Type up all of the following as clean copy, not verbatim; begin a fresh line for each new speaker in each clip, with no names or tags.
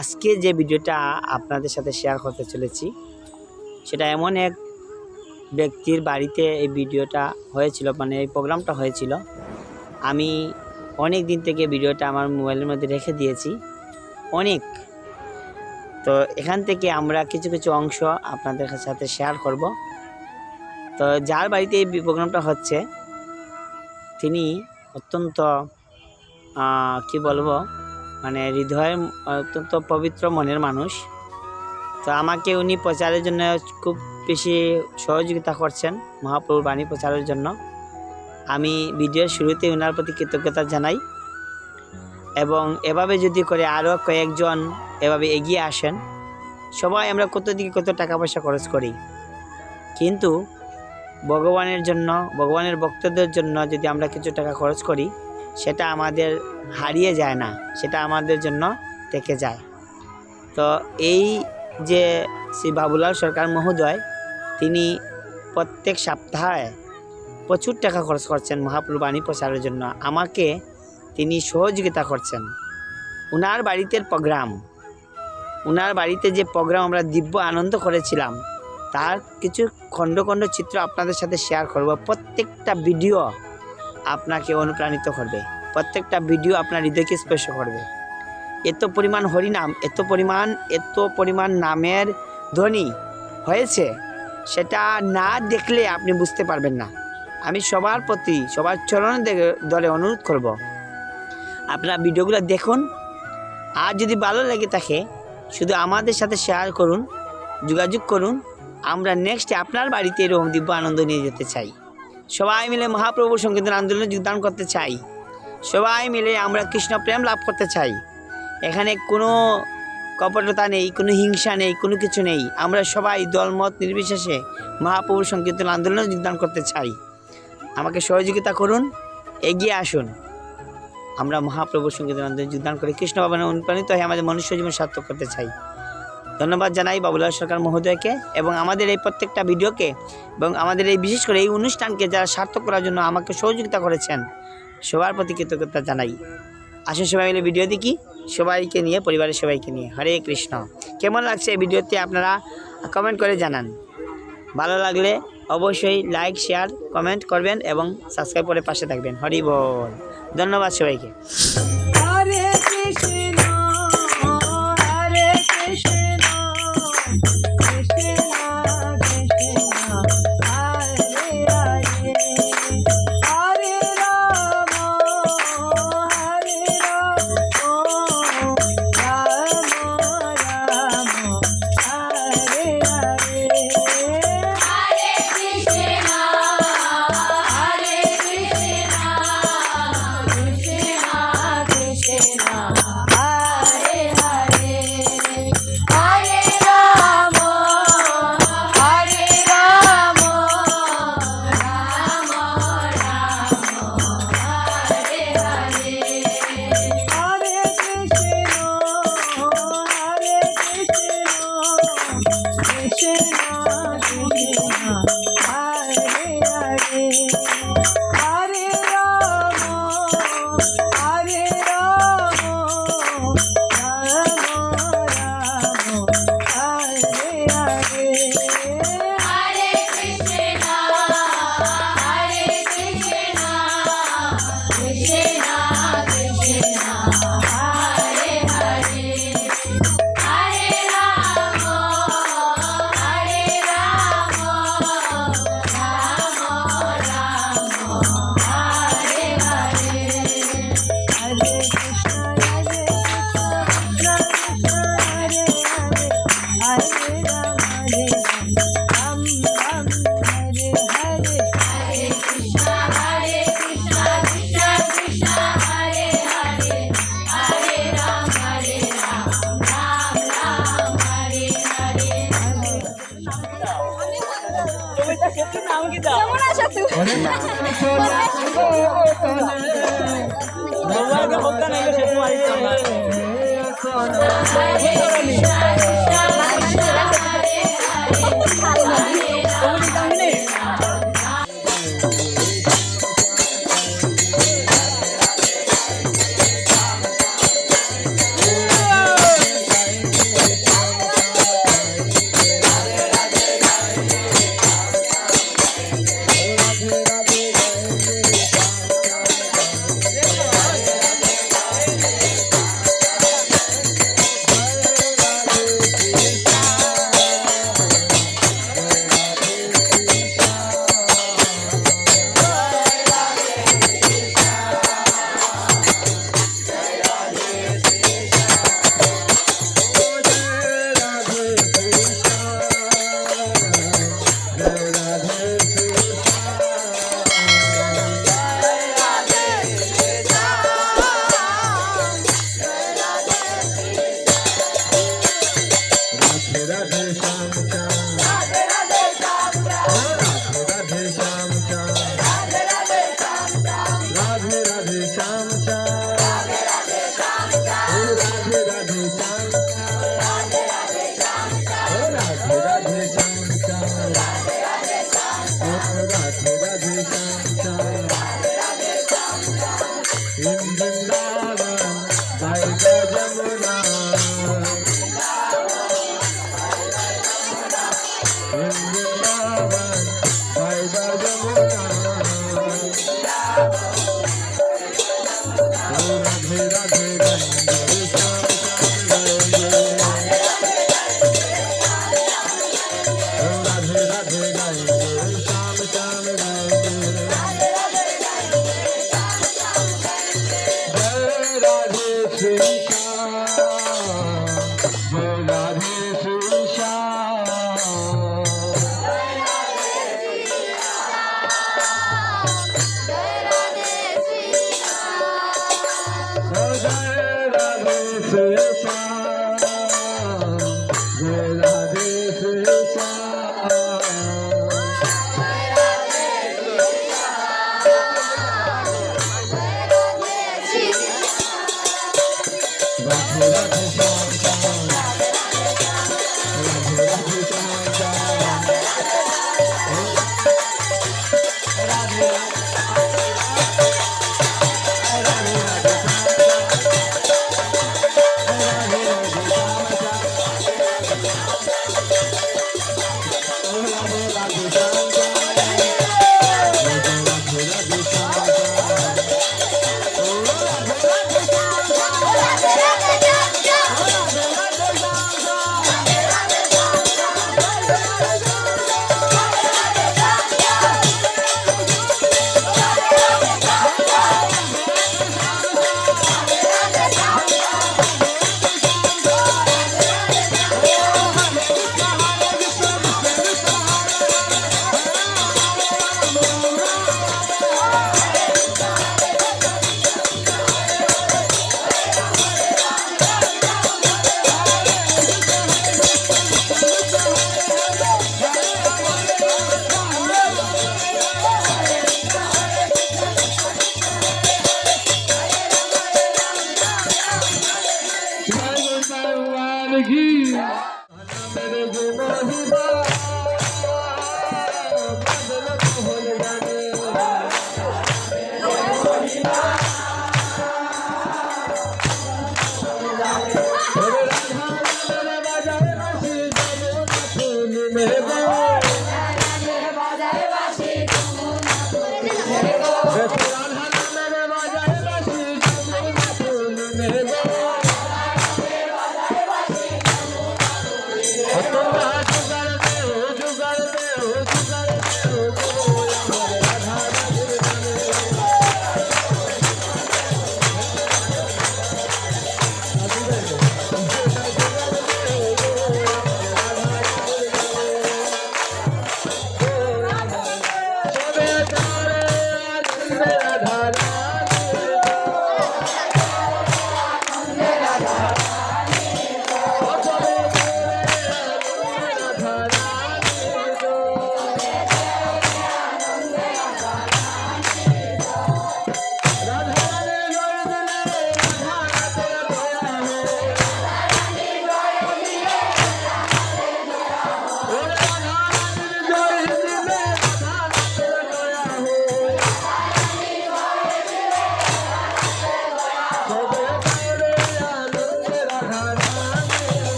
আজকে যে ভিডিওটা আপনাদের সাথে শেয়ার করতে চলেছি সেটা এমন এক ব্যক্তির বাড়িতে এই ভিডিওটা হয়েছিল, মানে এই প্রোগ্রামটা হয়েছিল। আমি অনেক দিন থেকে ভিডিওটা আমার মোবাইলের মধ্যে রেখে দিয়েছি অনেক, তো এখান থেকে আমরা কিছু কিছু অংশ আপনাদের সাথে শেয়ার করব। তো যার বাড়িতে এই প্রোগ্রামটা হচ্ছে তিনি অত্যন্ত কি বলবো, মানে হৃদয়ের অত্যন্ত পবিত্র মনের মানুষ। তো আমাকে উনি প্রচারের জন্য খুব বেশি সহযোগিতা করছেন মহাপ্রভুর বাণী প্রচারের জন্য। আমি ভিডিওর শুরুতে ওনার প্রতি কৃতজ্ঞতা জানাই, এবং এভাবে যদি করে আরও কয়েকজন এভাবে এগিয়ে আসেন। সবাই আমরা কত দিকে কত টাকা পয়সা খরচ করি, কিন্তু ভগবানের জন্য, ভগবানের ভক্তদের জন্য যদি আমরা কিছু টাকা খরচ করি সেটা আমাদের হারিয়ে যায় না, সেটা আমাদের জন্য থেকে যায়। তো এই যে শ্রী বাবুলাল সরকার মহোদয়, তিনি প্রত্যেক সপ্তাহে প্রচুর টাকা খরচ করছেন মহাপ্রভু বাণী প্রচারের জন্য। আমাকে তিনি সহযোগিতা করছেন। ওনার বাড়িতে প্রোগ্রাম, ওনার বাড়িতে যে প্রোগ্রাম আমরা দিব্য আনন্দ করেছিলাম তার কিছু খণ্ড খণ্ড চিত্র আপনাদের সাথে শেয়ার করব। প্রত্যেকটা ভিডিও আপনাকে অনুপ্রাণিত করবে, প্রত্যেকটা ভিডিও আপনার হৃদয়কে স্পর্শ করবে। এত পরিমাণ হরিনাম, এত পরিমাণ নামের ধ্বনি হয়েছে, সেটা না দেখলে আপনি বুঝতে পারবেন না। আমি সবার প্রতি, সবার চরণে ধরে অনুরোধ করব, আপনারা ভিডিওগুলো দেখুন। আর যদি ভালো লেগে থাকে শুধু আমাদের সাথে শেয়ার করুন, যোগাযোগ করুন। আমরা নেক্সটে আপনার বাড়িতে এরকম দিব্য আনন্দ নিয়ে যেতে চাই। সবাই মিলে মহাপ্রভুর সংকীর্তন আন্দোলনে যোগদান করতে চাই। সবাই মিলে আমরা কৃষ্ণ প্রেম লাভ করতে চাই। এখানে কোনো কপটতা নেই, কোনো হিংসা নেই, কোনো কিছু নেই। আমরা সবাই দলমত নির্বিশেষে মহাপ্রভুর সংকীর্তন আন্দোলনে যোগদান করতে চাই। আমাকে সহযোগিতা করুন, এগিয়ে আসুন। আমরা মহাপ্রভুর সংকীর্তন আন্দোলনে যোগদান করে কৃষ্ণ ভগবানের অনুপ্রাণিত হয়ে আমাদের মনুষ্য জীবন সার্থক করতে চাই। ধন্যবাদ জানাই বাবুলাল সরকার মহোদয়কে, এবং আমাদের এই প্রত্যেকটা ভিডিওকে, এবং আমাদের এই বিশেষ করে এই অনুষ্ঠানকে যারা সার্থক করার জন্য আমাকে সহযোগিতা করেছেন, সবার প্রতি কৃতজ্ঞতা জানাই। আসুন সবাই মিলে ভিডিও দেখি, সবাইকে নিয়ে, পরিবারের সবাইকে নিয়ে। হরে কৃষ্ণ। কেমন লাগছে এই ভিডিওতে আপনারা কমেন্ট করে জানান। ভালো লাগলে অবশ্যই লাইক, শেয়ার, কমেন্ট করবেন এবং সাবস্ক্রাইব করে পাশে থাকবেন। হরি বল। ধন্যবাদ সবাইকে।
হরে কৃষ্ণ, হরে কৃষ্ণ, কৃষ্ণ কৃষ্ণ, হরে হরে, হরে রাম, হরে রাম, রাম রাম, হরে হরে। হরে কৃষ্ণ, হরে কৃষ্ণ, কৃষ্ণ
না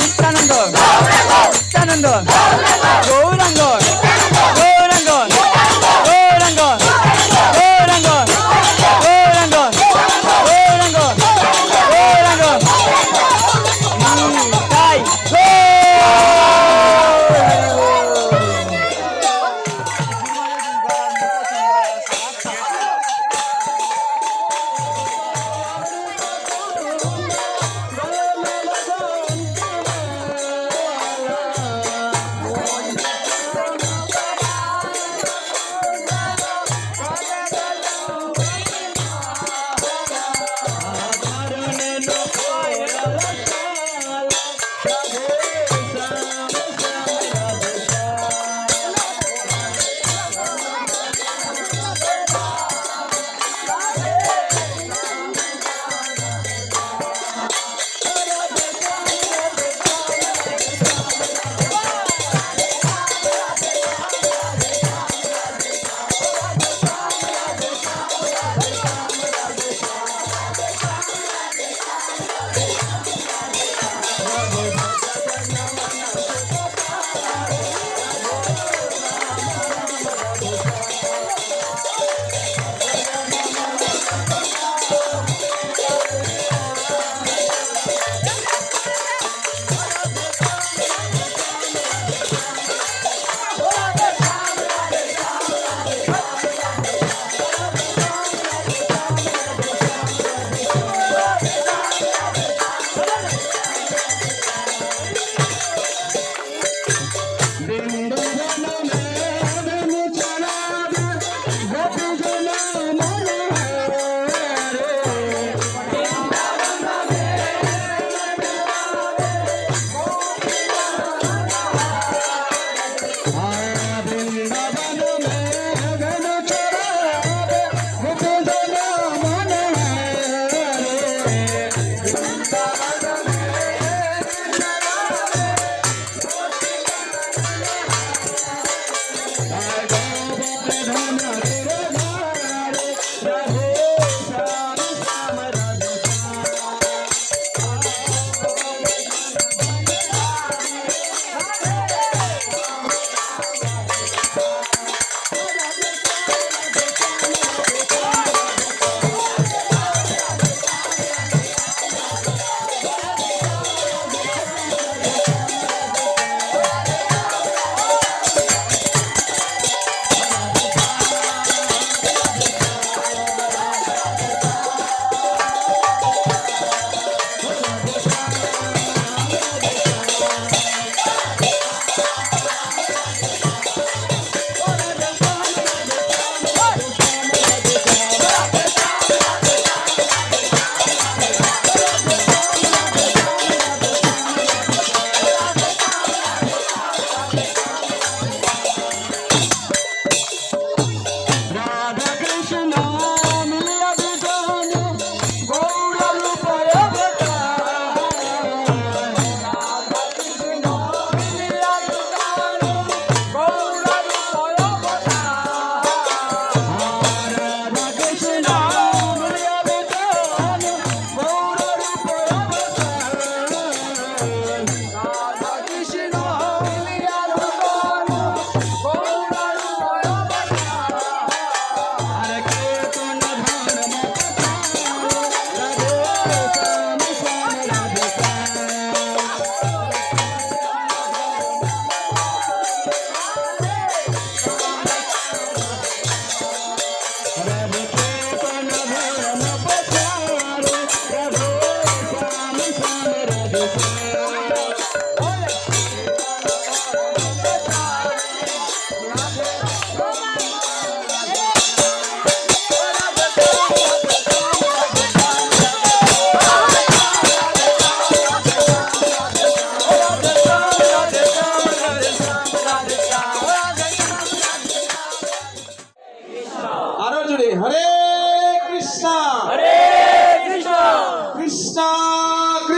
নিত্যানন্দ গৌরাঙ্গ গৌরাঙ্গ গৌরাঙ্গ গৌরাঙ্গ গৌরাঙ্গ গৌরাঙ্গ গৌরাঙ্গ তাই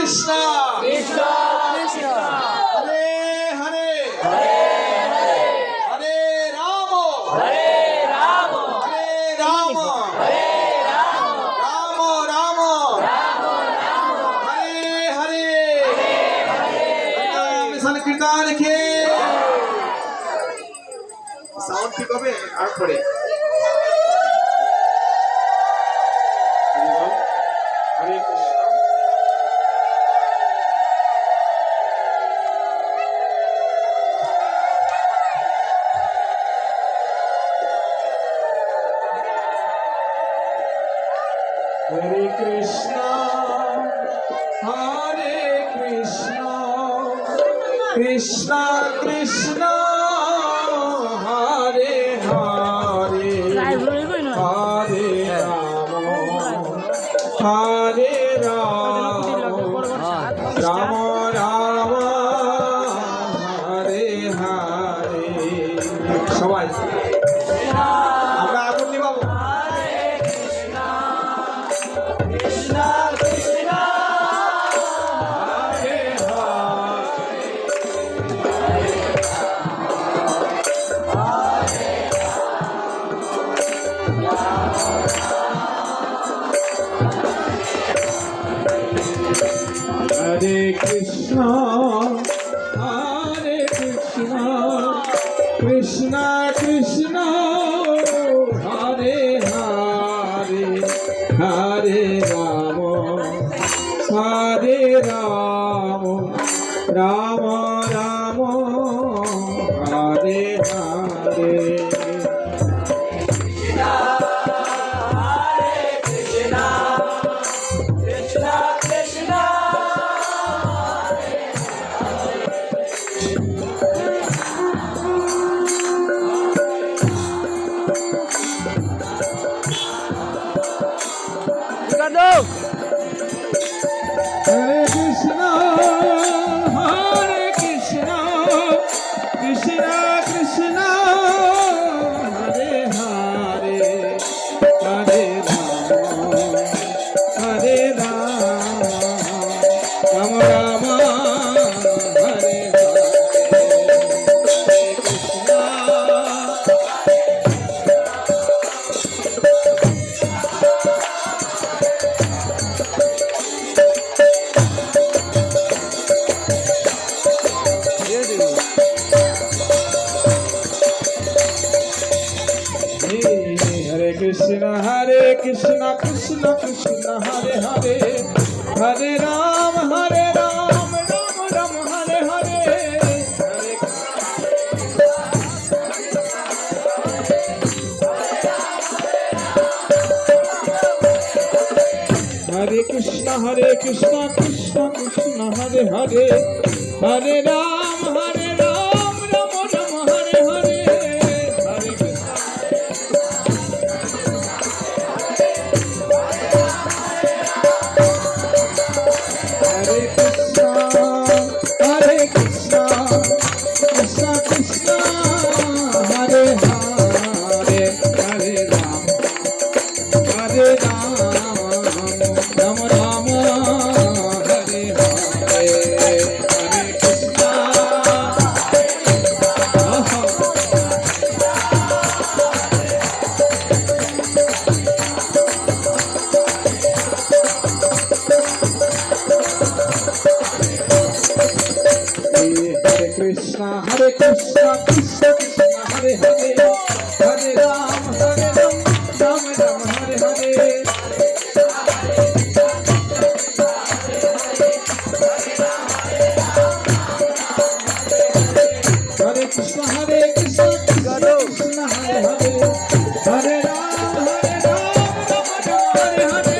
কৃষ্ণ
কৃষ্ণ কৃষ্ণ
হরে হরে হরে রাম
হরে রাম
হরে রাম রাম রাম হরে হরে মিশন কীর্তন কে সাউন্ড ঠিক হবে আর পরে হরে Krishna Hare Krishna, Hare Krishna, Krishna Krishna, Hare Hare, Hare Rama, Hare Rama, Rama Rama, Hare Hare. সবাই আমরা আগুন নিবাবো Hare Krishna, Hare Krishna, Krishna Krishna, Hare Hare, Hare Rama, Hare Rama, Rama Rama, Hare Hare. Hare Krishna, Hare Krishna, Krishna Krishna, Hare Hare, Hare Rama, Hare Rama, Rama Rama, Hare Hare, Krishna, Hare Krishna, Krishna Krishna, Hare Hare, Hare Ram, Hare Ram, Ram Ram, Hare Hare, Hare Krishna, Hare Krishna, Krishna Krishna, Hare Hare, Hare Ram, Hare Ram, Ram Ram, Hare Hare, Hare Krishna. Hare Krishna, Hare Krishna, Krishna Krishna, Hare Hare, Hare Ram, Hare Ram, Ram Ram, Hare Hare, Hare Krishna. Hare Krishna, Hare Krishna, Krishna Krishna, Hare Hare, Hare Ram, Hare Ram, Ram Ram, Hare Hare. Hare Krishna, Hare Krishna, Krishna Krishna, Hare Hare, Hare Ram, Hare Ram, Ram Ram, Hare Hare.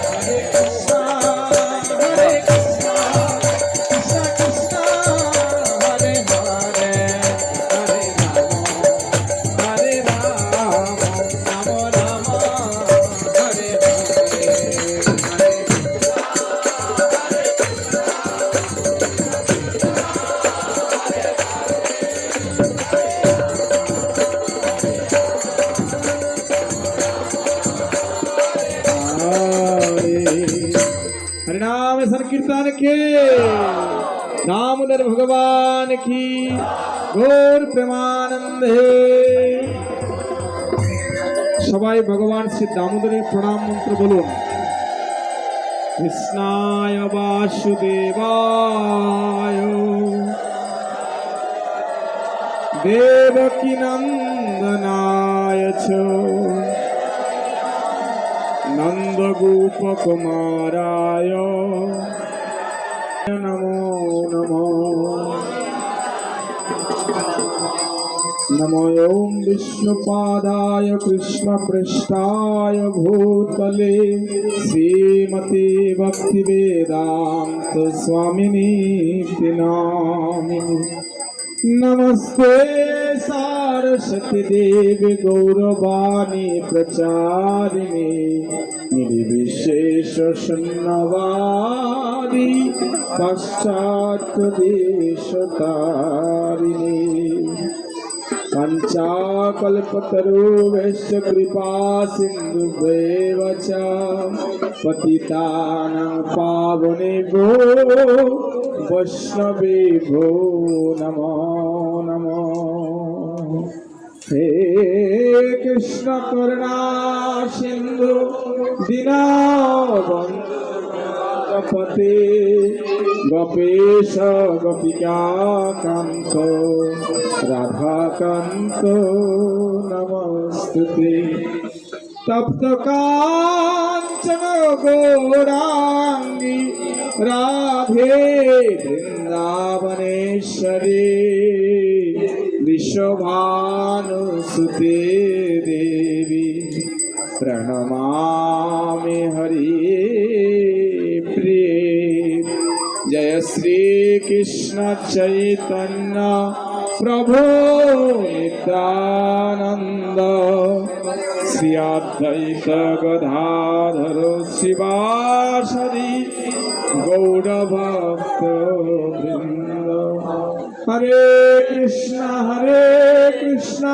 Hare Krishna, संकीर्तन के दामोदर भगवान की गौर प्रेमानंदे सबाई भगवान श्री दामोदरेर प्रणाम मंत्र बोलुन। कृष्णाय वासुदेवाय देवकी नंदनाय च नंदगोपकुमाराय नमो नमो नमो ओं विष्णुपादाय कृष्णपृष्ठाय भूतले श्रीमते भक्तिवेदांत स्वामिनीति नामिने। नमस्ते सारस्वती देवी गौरवाणी प्रचारिणे निर्विशेष शून्यवादी पाश्चात्य देशतारिणे। पंचाकल्पतरुभ्यश्च कृपा सिन्धुभ्येव च पतितानां पावनेभ्यो वैष्णवेभ्यो नमो नमो। हे कृष्ण करुणा सिन्धु दीनबन्धुपते गोपेश गोपिका कांत राधाकांत नमस्तुते। तप्त कांचन गौरांगी राधे वृंदावनेश्वरी विश्वभानुसुते देवी प्रणमामि हरि प्रिये। जय श्री कृष्ण चैतन्य प्रभु नित्यानंद श्री अद्वैत गदाधर शिवासदि गौरभक्त वृंद। हरे कृष्ण कृष्ण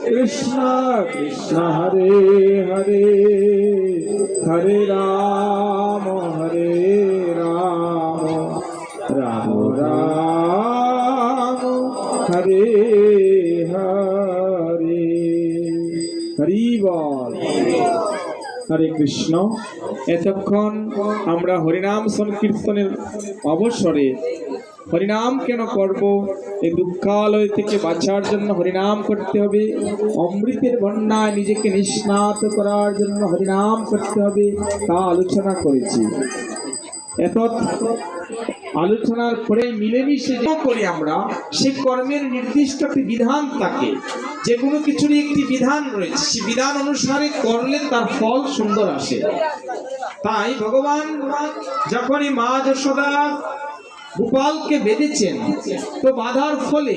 कृष्ण हरे हरे हरे राम राम राम हरे हरे। हरि बोल। हरे कृष्ण। एतक्षण আমরা হরিনাম সংকীর্তনের অবসরে হরিনাম কেন করব, এই দুঃখালয় থেকে বাঁচার জন্য হরিনাম করতে হবে, অমৃতের বন্যায় নিজেকে নিষ্ণাত করার জন্য হরিনাম করতে হবে, তা আলোচনা করেছি। এত আলোচনার পরে মিলেমিশে যে করি আমরা, সেই কর্মের নির্দিষ্ট একটি বিধান থাকে, যে কোনো কিছুরই একটি বিধান রয়েছে, সেই বিধান অনুসারে করলে তার ফল সুন্দর আসে। তাই ভগবান যখনই মা যশোদা গোপালকে বেঁধেছেন, তো বাধার ফলে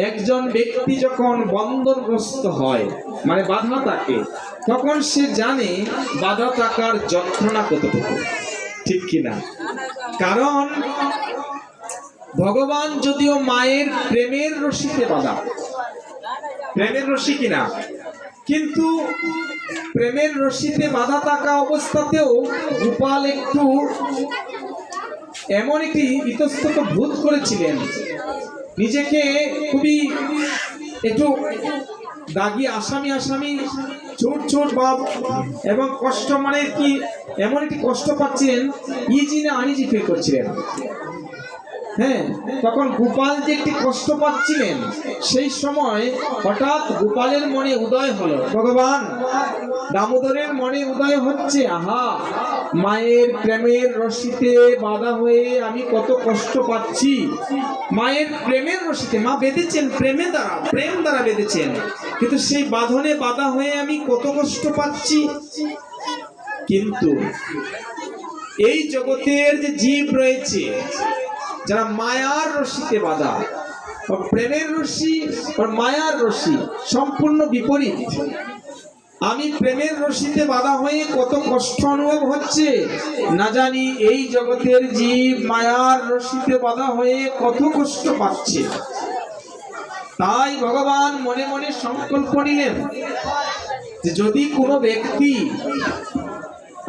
একজন ব্যক্তি যখন বন্ধনগ্রস্ত হয়, মানে বাধা থাকে, তখন সে জানে বাধা থাকার যন্ত্রণা কতটুকু, ঠিক কিনা? কারণ ভগবান যদিও মায়ের প্রেমের রশিতে বাঁধা, প্রেমের রশি কিনা, কিন্তু প্রেমের রশিতে বাঁধা থাকা অবস্থাতেও গোপাল একটু এমন একটি ইতস্তত ভূত করেছিলেন, নিজেকে খুবই একটু দাগি আসামি ছোট ভাব এবং কষ্ট, মানে কি এমন একটি কষ্ট পাচ্ছিলেন, ইজি না আনইজি ফিল করছিলেন। হ্যাঁ, তখন গোপাল যে একটি কষ্ট পাচ্ছিলেন, সেই সময় হঠাৎ গোপালের মনে উদয় হলো, ভগবান দামোদরের মনে উদয় হচ্ছে, আহা মায়ের প্রেমের রশিতে বাঁধা হয়ে আমি কত কষ্ট পাচ্ছি। মায়ের প্রেমের রশিতে মা বেঁধেছেন, প্রেম দ্বারা বেঁধেছেন, কিন্তু সেই বাঁধনে বাঁধা হয়ে আমি কত কষ্ট পাচ্ছি। কিন্তু এই জগতের যে জীব রয়েছে, যারা মায়ার রশিতে বাঁধা, প্রেমের রশি আর মায়ার রশি সম্পূর্ণ বিপরীত। আমি প্রেমের রশিতে বাঁধা হয়ে কত কষ্ট অনুভব হচ্ছে, না জানি এই জগতের জীব মায়ার রশিতে বাঁধা হয়ে কত কষ্ট পাচ্ছে। তাই ভগবান মনে মনে সংকল্প নিলেন যে যদি কোনো ব্যক্তি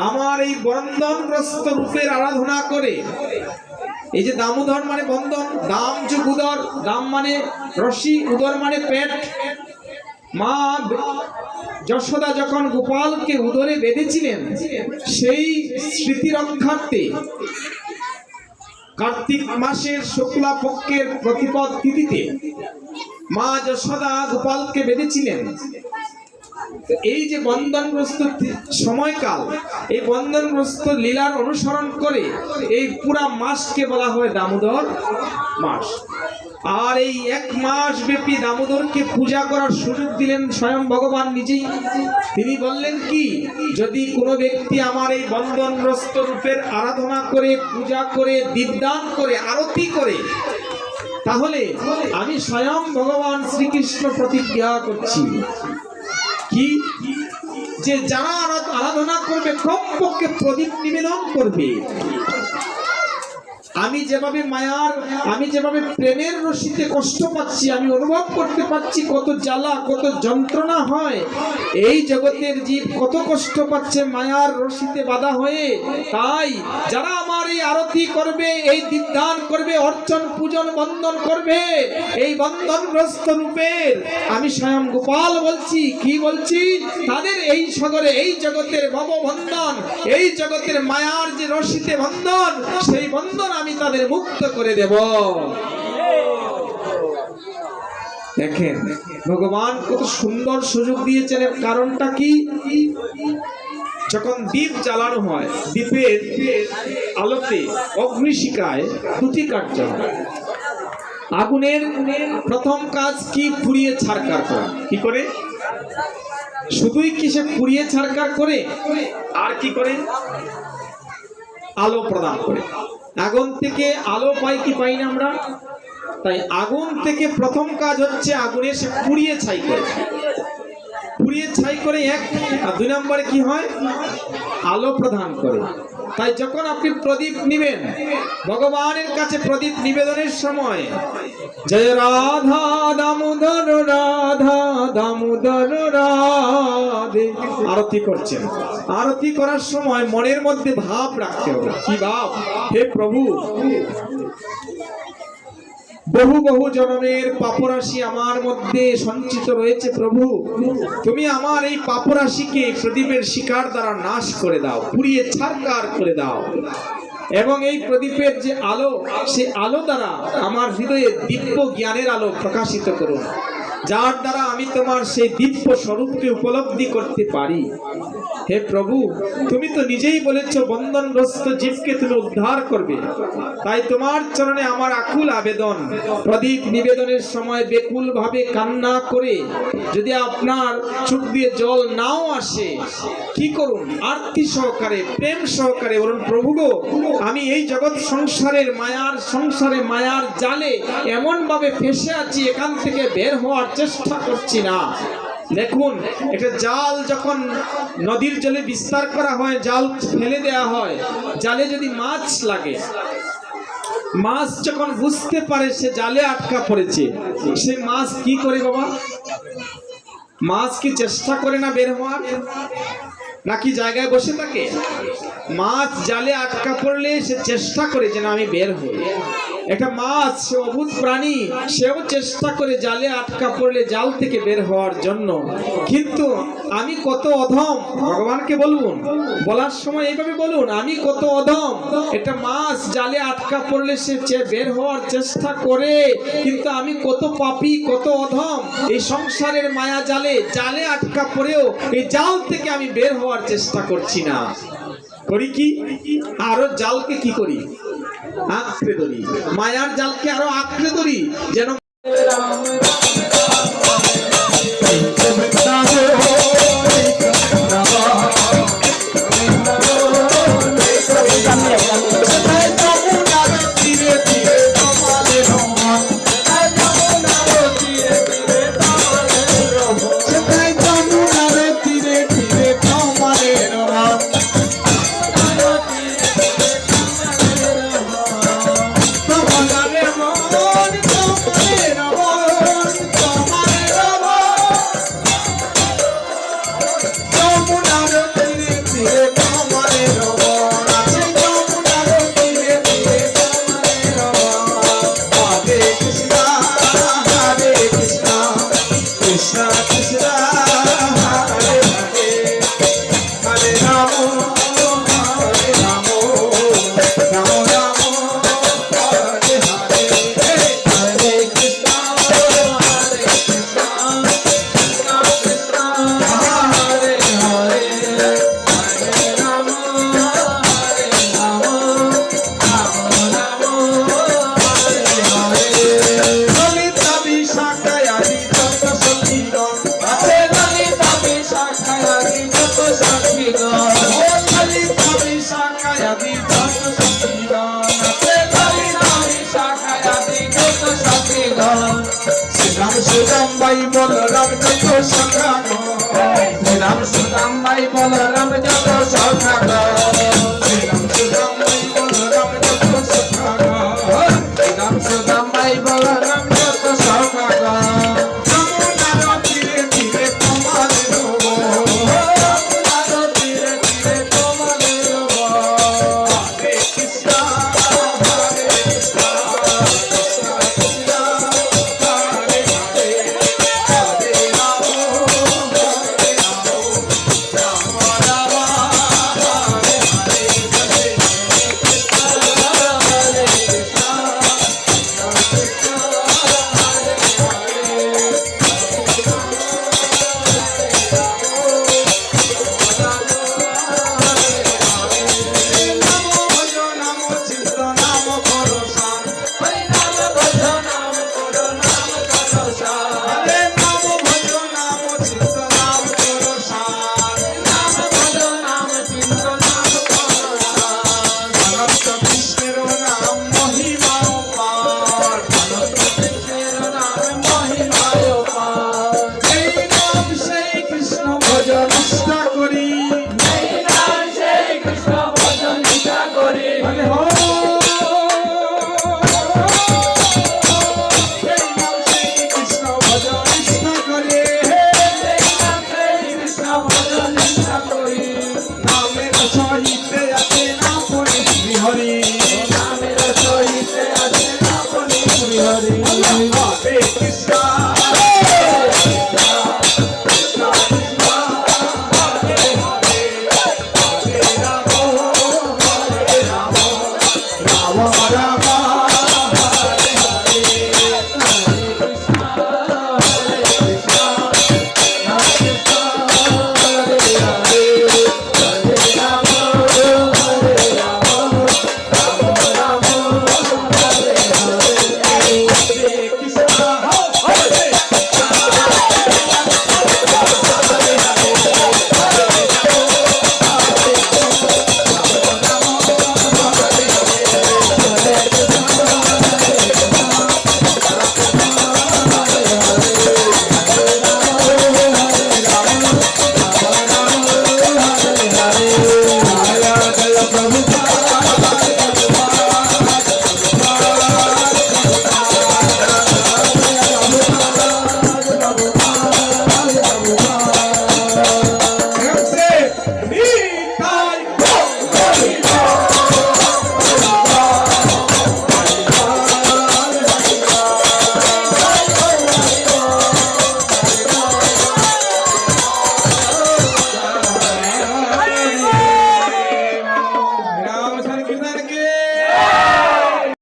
আমার এই বন্ধনগ্রস্ত রূপের আরাধনা করে, এই যে দামোদর মানে বন্ধন, দাম যুগ উদর, দাম মানে রশি, উদর মানে পেট। মা যশোদা যখন গোপালকে উদরে বেঁধেছিলেন, সেই স্মৃতি রক্ষার্থে কার্তিক মাসের শুক্লা পক্ষের প্রতিপদ তিথিতে মা যশোদা গোপালকে বেঁধেছিলেন। এই যে বন্ধনগ্রস্ত সময়কাল, এই বন্ধনগ্রস্ত লীলার অনুসরণ করে এই পুরা মাসকে বলা হয় দামোদর মাস। আর এই 1 মাস ব্যাপী দামোদরকে পূজা করার সুযোগ দিলেন স্বয়ং ভগবান নিজেই। তিনি বললেন কি, যদি কোনো ব্যক্তি আমার এই বন্ধনগ্রস্ত রূপের আরাধনা করে, পূজা করে, দীপদান করে, আরতি করে, তাহলে আমি স্বয়ং ভগবান শ্রীকৃষ্ণ প্রতিজ্ঞা করছি কি, যে যারা আরাধনা করবে কমপক্ষে প্রদীপ নিবেদন করবে। আমি যেভাবে প্রেমের রশিতে কষ্ট পাচ্ছি, আমি অনুভব করতে পারছি কত জ্বালা, কত যন্ত্রণা হয়। এই জগতের জীব কত কষ্ট পাচ্ছে মায়ার রশিতে বাধা হয়ে। তাই যারা আমার এই আরতি করবে, এই দীপদান করবে, অর্চন পূজন বন্দন করবে, এই বন্ধনগ্রস্ত রূপের আমি স্বয়ং গোপাল বলছি, কি বলছি, তাদের এই সাগরে, এই জগতের ভববন্ধন, এই জগতের মায়ার যে রশিতে বন্ধন, সেই বন্ধন আমি তাদের মুক্ত করে দেব। দেখেন ভগবান কত সুন্দর সুযোগ দিয়েছেন। এর কারণটা কি, যখন দীপ জ্বালানো হয়, দীপের আলোতে অগ্নিশিখায় 2টি কার্য হয়। আগুনের প্রথম কাজ কি, পুড়িয়ে ছারকার করা। কি করে? শুধুই কি সে পুড়িয়ে ছারকার করে, আর কি করে? আলো প্রদান করে। আগুন থেকে আলো পাই কি পাই না আমরা? তাই আগুন থেকে প্রথম কাজ হচ্ছে আগুনে সে পুড়িয়ে ছাই করে। পুড়িয়ে ছাই করে 1, আর 2 নম্বরে কি হয়, আলো প্রদান করে। তাই যখন আপনি প্রদীপ নিবেন, ভগবানের কাছে প্রদীপ নিবেদনের সময় জয় রাধা দামোদর রাধা দামোদর রাধে আরতি করছেন। আরতি করার সময় মনের মধ্যে ভাব রাখতে হবে। কি ভাব? হে প্রভু, বহু বহু জন্মের পাপরাশি আমার মধ্যে সঞ্চিত রয়েছে। প্রভু, তুমি আমার এই পাপরাশিকে প্রদীপের শিখার দ্বারা নাশ করে দাও, পুড়িয়ে ছারকার করে দাও, এবং এই প্রদীপের যে আলো, সেই আলো দ্বারা আমার হৃদয়ে দিব্য জ্ঞানের আলো প্রকাশিত করুন, যার দ্বারা আমি তোমার সেই দিব্য স্বরূপকে উপলব্ধি করতে পারি। হে প্রভু, তুমি তো নিজেই বলেছো বন্ধনগ্রস্ত জীবকে তুমি উদ্ধার করবে। তাই তোমার চরণে আমার আকুল আবেদন, প্রদীপ নিবেদনের সময় বেকুল ভাবে কান্না করে যদি আপনার চোখ দিয়ে জল নাও আসে, কি করুন? আরতি সহকারে, প্রেম সহকারে বলুন, প্রভু গো, আমি এই জগৎ সংসারে মায়ার জালে এমন ভাবে ফেসে আছি, এখান থেকে বের হওয়ার চেষ্টা করছি না। দেখুন, একটা জাল যখন নদীর জলে বিস্তার করা হয়, জাল ফেলে দেয়া হয়, জালে যদি মাছ লাগে, মাছ যখন বুঝতে পারে সে জালে আটকা পড়েছে, সে মাছ কি করে বাবা? মাছ কি চেষ্টা করে না বের হওয়ার, নাকি জায়গায় বসে থাকে? মাছ জালে আটকা পড়লে সে চেষ্টা করে যে না আমি বের হই। একটা মাছ, সে অদ্ভুত প্রাণী, সেও চেষ্টা করে জালে আটকা পড়লে জাল থেকে বের হওয়ার জন্য। কিন্তু আমি কত অধম, ভগবানকে বলুন, বলার সময় এইভাবে বলুন, আমি কত অধম। একটা মাছ জালে আটকা পড়লে সে বের হওয়ার চেষ্টা করে, কিন্তু আমি কত পাপী, কত অধম। এই সংসারের মায়া জালে আটকা পড়েও এই জাল থেকে আমি বের হওয়ার চেষ্টা করছি না। করি কি? আরো জালকে কি করি? আঁকড়ে ধরি, মায়ার জালকে আরো আঁকড়ে ধরি, যেন
সাথীগণ
ও খালি খালি শাখায় আদি যত সাথীগণ
খালি নামি শাখায় আদি যত সাথীগণ
শ্রীরাম সুদাম ভাই বলরাম যত শাখাগণ
শ্রীরাম সুদাম ভাই বলরাম